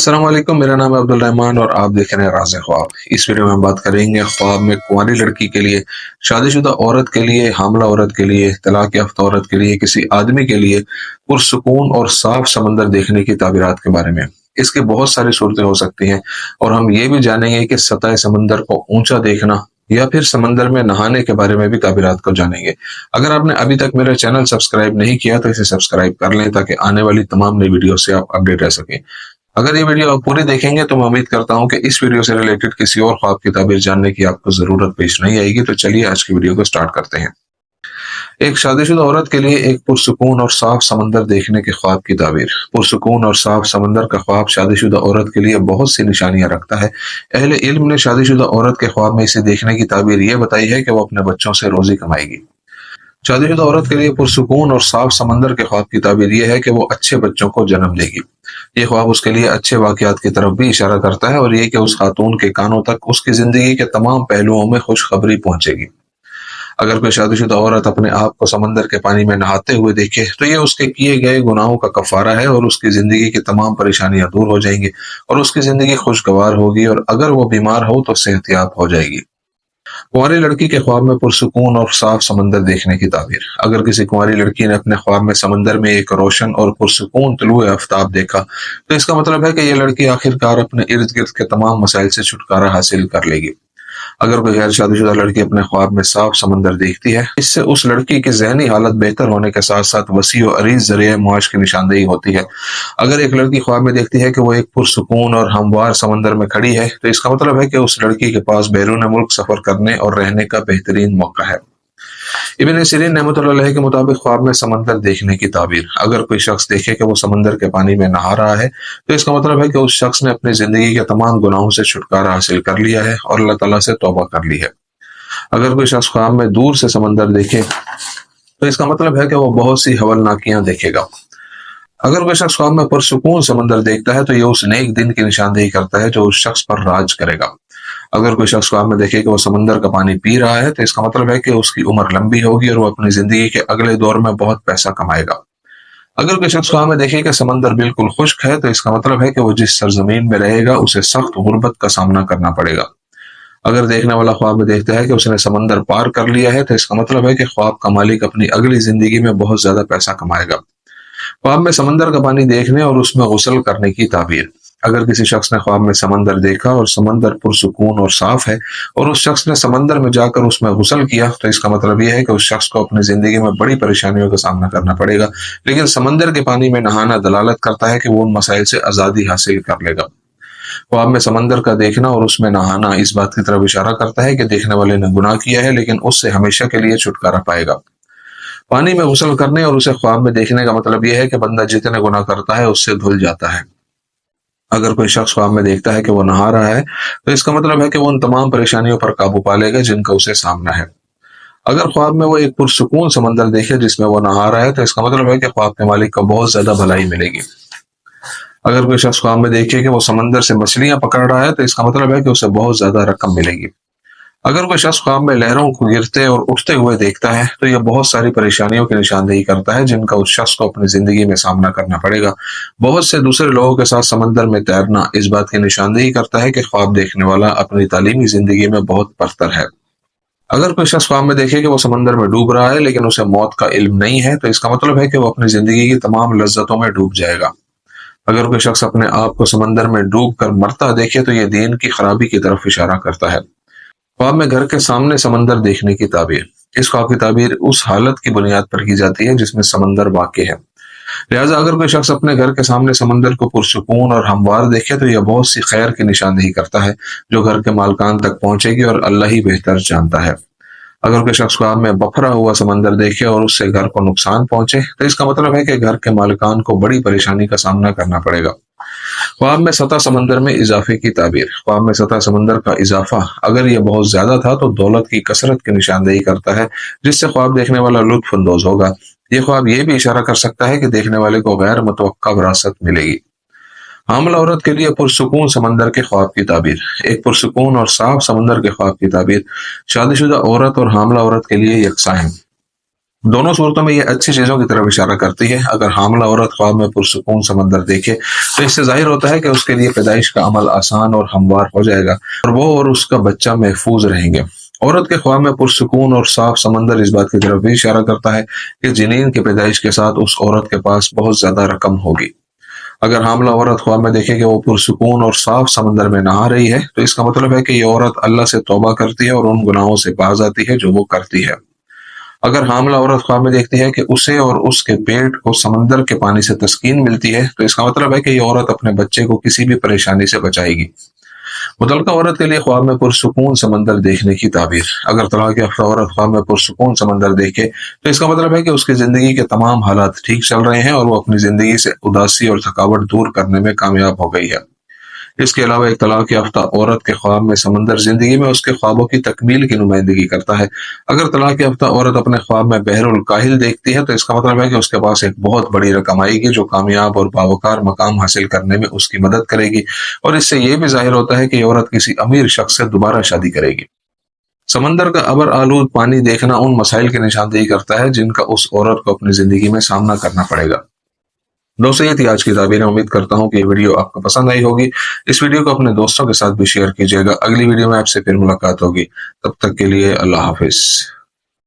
अस्सलाम वालेकुम, मेरा नाम है अब्दुल रहमान और आप देख रहे हैं राज़ ख्वाब। इस वीडियो में हम बात करेंगे ख्वाब में कुंवारी लड़की के लिए, शादीशुदा औरत के लिए, हामला औरत के लिए, तलाक याफ्ता औरत के लिए, किसी आदमी के लिए पुरसुकून और साफ समंदर देखने की ताबीरात के बारे में। इसकी बहुत सारी सूरतें हो सकती हैं और हम ये भी जानेंगे कि सतह समंदर को ऊंचा देखना या फिर समंदर में नहाने के बारे में भी ताबीरात को जानेंगे। अगर आपने अभी तक मेरा चैनल सब्सक्राइब नहीं किया तो इसे सब्सक्राइब कर लें ताकि आने वाली तमाम नई वीडियो से आप अपडेट रह सकें। अगर ये वीडियो आप पूरी देखेंगे तो मैं उम्मीद करता हूं कि इस वीडियो से रिलेटेड किसी और ख्वाब की ताबीर जानने की आपको जरूरत पेश नहीं आएगी। तो चलिए आज की वीडियो को स्टार्ट करते हैं। एक शादीशुदा औरत के लिए एक पुरसुकून और साफ समंदर देखने के ख्वाब की ताबीर। पुरसुकून और साफ समंदर का ख्वाब शादीशुदा औरत के लिए बहुत सी निशानियां रखता है। अहले इल्म ने शादीशुदा औरत के ख्वाब में इसे देखने की ताबीर यह बताई है कि वो अपने बच्चों से रोजी कमाएगी। शादीशुदा औरत के लिए पुरसुकून और साफ समंदर के ख्वाब की ताबीर यह है कि वो अच्छे बच्चों को जन्म देगी। ये ख्वाब उसके लिए अच्छे वाकयात की तरफ भी इशारा करता है और ये कि उस खातून के कानों तक उसकी जिंदगी के तमाम पहलुओं में खुशखबरी पहुंचेगी। अगर कोई शादीशुदा औरत अपने आप को समंदर के पानी में नहाते हुए देखे तो ये उसके किए गए गुनाहों का कफारा है और उसकी जिंदगी की तमाम परेशानियां दूर हो जाएंगी और उसकी जिंदगी खुशगवार होगी और अगर वो बीमार हो तो सेहतियाब हो जाएगी। कुंवारी लड़की के ख्वाब में पुरसुकून और साफ समंदर देखने की ताबीर। अगर किसी कुंवारी लड़की ने अपने ख्वाब में समंदर में एक रोशन और पुरसुकून तुलुए आफ्ताब देखा तो इसका मतलब है कि यह लड़की आखिरकार अपने इर्द गिर्द के तमाम मसाइल से छुटकारा हासिल कर लेगी। अगर कोई गैर शादीशुदा लड़की अपने ख्वाब में साफ समंदर देखती है, इससे उस लड़की की जहनी हालत बेहतर होने के साथ साथ वसी और अरीज जरिए मुआश की निशानदेही होती है। अगर एक लड़की ख्वाब में देखती है कि वो एक पुरसुकून और हमवार समंदर में खड़ी है तो इसका मतलब है कि उस लड़की के पास बैरून मुल्क सफर करने और रहने का बेहतरीन मौका है। इब्न सिरीन रहमतुल्लाह अलैह के मुताबिक ख्वाब में समंदर देखने की ताबीर। अगर कोई शख्स देखे कि वो समंदर के पानी में नहा रहा है तो इसका मतलब है कि उस शख्स ने अपनी जिंदगी के तमाम गुनाहों से छुटकारा हासिल कर लिया है और अल्लाह ताला से तौबा कर ली है। अगर कोई शख्स ख्वाब में दूर से समंदर देखे तो इसका मतलब है कि वो बहुत सी हवलनाकियां देखेगा। अगर कोई शख्स ख्वाब में पुरसुकून समंदर देखता है तो ये उस नेक दिन की निशानदेही करता है जो उस शख्स पर राज करेगा। अगर कोई शख्स ख्वाब में देखे कि वो समंदर का पानी पी रहा है तो इसका मतलब है कि उसकी उम्र लंबी होगी और वो अपनी जिंदगी के अगले दौर में बहुत पैसा कमाएगा। अगर कोई शख्स ख्वाब में देखे कि समंदर बिल्कुल खुश्क है तो इसका मतलब है कि वो जिस सरजमीन में रहेगा उसे सख्त गुर्बत का सामना करना पड़ेगा। अगर देखने वाला ख्वाब में देखता है कि उसने समंदर पार कर लिया है तो इसका मतलब है कि ख्वाब का मालिक अपनी अगली जिंदगी में बहुत ज्यादा पैसा कमाएगा। ख्वाब में समंदर का पानी देखने और उसमें गुस्ल करने की ताबीर। अगर किसी शख्स ने ख्वाब में समंदर देखा और समंदर पुरसुकून और साफ है और उस शख्स ने समंदर में जाकर उसमें गुस्ल किया तो इसका मतलब यह है कि उस शख्स को अपनी जिंदगी में बड़ी परेशानियों का सामना करना पड़ेगा, लेकिन समंदर के पानी में नहाना दलालत करता है कि वो उन मसाइल से आजादी हासिल कर लेगा। ख्वाब में समंदर का देखना और उसमें नहाना इस बात की तरफ इशारा करता है कि देखने वाले ने गुनाह किया है लेकिन उससे हमेशा के लिए छुटकारा पाएगा। पानी में गुस्ल करने और उसे ख्वाब में देखने का मतलब यह है कि बंदा जितने गुनाह करता है उससे धुल जाता है। अगर कोई शख्स ख्वाब में देखता है कि वो नहा रहा है तो इसका मतलब है कि वो उन तमाम परेशानियों पर काबू पा लेगा जिनका उसे सामना है। अगर ख्वाब में वो एक पुरसुकून समंदर देखे जिसमें वो नहा रहा है तो इसका मतलब है कि ख्वाब के मालिक को बहुत ज्यादा भलाई मिलेगी। अगर कोई शख्स ख्वाब में देखे कि वो समंदर से मछलियां पकड़ रहा है तो इसका मतलब है कि उसे बहुत ज्यादा रकम मिलेगी। अगर कोई शख्स ख्वाब में लहरों को गिरते और उठते हुए देखता है तो यह बहुत सारी परेशानियों की निशानदेही करता है जिनका उस शख्स को अपनी जिंदगी में सामना करना पड़ेगा। बहुत से दूसरे लोगों के साथ समंदर में तैरना इस बात की निशानदेही करता है कि ख्वाब देखने वाला अपनी तालीमी जिंदगी में बहुत बरतर है। अगर कोई शख्स ख्वाब में देखे कि वो समंदर में डूब रहा है लेकिन उसे मौत का इल्म नहीं है तो इसका मतलब है कि वो अपनी जिंदगी की तमाम लज्जतों में डूब जाएगा। अगर कोई शख्स अपने आप को समंदर में डूब कर मरता देखे तो यह दीन की खराबी की तरफ इशारा करता है। ख्वाब में घर के सामने समंदर देखने की ताबीर। इस ख्वाब की ताबीर उस हालत की बुनियाद पर की जाती है जिसमें समंदर वाक़ है। लिहाजा अगर कोई शख्स अपने घर के सामने समंदर को पुरसुकून और हमवार देखे तो यह बहुत सी खैर की निशानदेही करता है जो घर के मालकान तक पहुंचेगी और अल्लाह ही बेहतर जानता है। अगर कोई शख्स ख्वाब में बफरा हुआ समंदर देखे और उससे घर को नुकसान पहुंचे तो इसका मतलब है कि घर के मालिकान को बड़ी परेशानी का सामना करना पड़ेगा। ख्वाब में सतह समंदर में इजाफे की ताबीर। ख्वाब में सतह समंदर का इजाफा अगर यह बहुत ज्यादा था तो दौलत की कसरत की निशानदेही करता है जिससे ख्वाब देखने वाला लुत्फ अंदोज होगा। यह ख्वाब यह भी इशारा कर सकता है कि देखने वाले को गैर मुतवक्का विरासत मिलेगी। हामिला औरत के लिए पुरसुकून समंदर के ख्वाब की ताबीर। एक पुरसुकून और साफ समंदर के ख्वाब की ताबीर शादीशुदा औरत और हामिला औरत के लिए यकसा है। दोनों सूरतों में ये अच्छी चीजों की तरफ इशारा करती है। अगर हामला औरत ख्वाब में पुरसुकून समंदर देखे तो इससे जाहिर होता है कि उसके लिए पैदाइश का अमल आसान और हमवार हो जाएगा और वो और उसका बच्चा महफूज रहेंगे। औरत के ख्वाब में पुरसुकून और साफ समंदर इस बात की तरफ भी इशारा करता है कि जिनीन की पैदाइश के साथ उस औरत के पास बहुत ज्यादा रकम होगी। अगर हामला औरत ख्वाब में देखे कि वो पुरसुकून और साफ समंदर में नहा रही है तो इसका मतलब है कि ये औरत अल्लाह से तौबा करती है और उन गुनाहों से बाज आती है जो वो करती है। अगर हामला औरत ख्वाब में देखती है कि उसे और उसके पेट को समंदर के पानी से तस्कीन मिलती है तो इसका मतलब है कि ये औरत अपने बच्चे को किसी भी परेशानी से बचाएगी। मुतल्लिका औरत के लिए ख्वाब में पुरसुकून समंदर देखने की ताबीर। अगर तलाक याफ्ता औरत ख्वाब में पुरसुकून समंदर देखे तो इसका मतलब है कि उसकी जिंदगी के तमाम हालात ठीक चल रहे हैं और वो अपनी जिंदगी से उदासी और थकावट दूर करने में कामयाब हो गई है। इसके अलावा एक तलाक याफ्ता औरत के ख्वाब में समंदर जिंदगी में उसके ख्वाबों की तकमील की नुमाइंदगी करता है। अगर तलाक याफ्ता औरत अपने ख्वाब में बहरुल काहिल देखती है तो इसका मतलब है कि उसके पास एक बहुत बड़ी रकम आएगी जो कामयाब और बावकार मकाम हासिल करने में उसकी मदद करेगी और इससे यह भी जाहिर होता है कि ये औरत किसी अमीर शख्स से दोबारा शादी करेगी। समंदर का अबर आलूद पानी देखना उन मसाइल की निशानदेही करता है जिनका उस औरत को अपनी जिंदगी में सामना करना पड़ेगा। दोस्तों ये थी आज की ताबीर। उम्मीद करता हूँ कि ये वीडियो आपको पसंद आई होगी। इस वीडियो को अपने दोस्तों के साथ भी शेयर कीजिएगा। अगली वीडियो में आपसे फिर मुलाकात होगी। तब तक के लिए अल्लाह हाफिज।